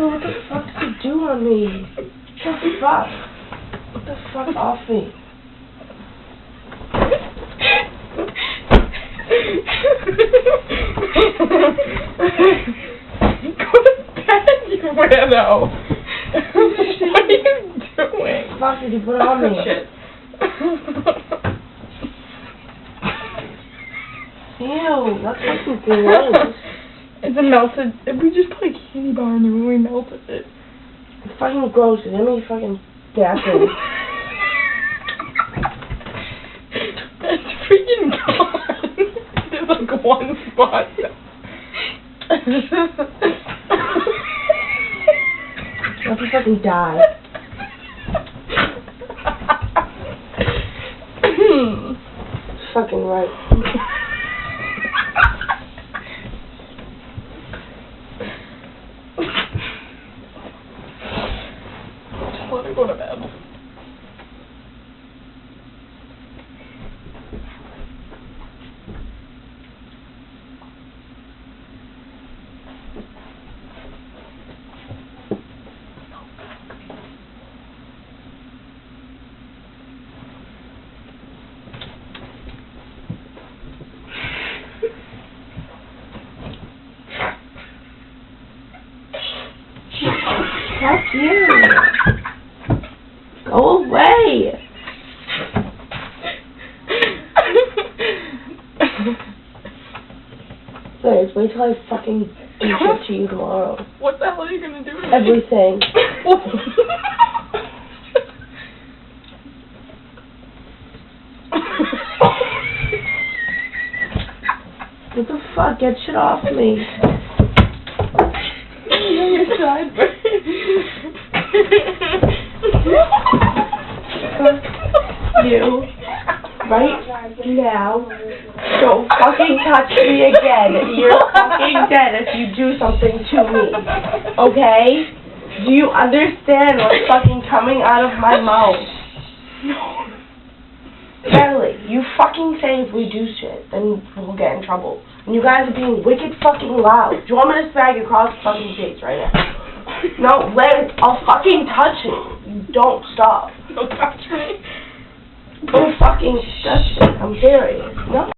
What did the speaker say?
What the fuck did you do on me? What the fuck? What the fuck off me? Go to bed, you weirdo. What are you doing? What the fuck did you put on me? Shit. Ew, that's fucking gross. It's a melted. We just put a candy bar in there when we melted it. It's fucking gross. It made me fucking gassy. It's freaking gone. There's like one spot. You have to fucking die. Fucking right. Just let her go to bed. Fuck you. Go away. Liz, wait till I fucking do shit to you tomorrow. What the hell are you gonna do to me? Everything. What the fuck? Get shit off me. Your sideburns. You, right now, don't fucking touch me again. You're fucking dead if you do something to me. Okay? Do you understand what's fucking coming out of my mouth? No. Natalie, you fucking say if we do shit, then we'll get in trouble. And you guys are being wicked fucking loud. Do you want me to smack you across the fucking face right now? No, Liz, I'll fucking touch you. You don't stop. Don't touch me. Don't fucking touch me. I'm serious. No.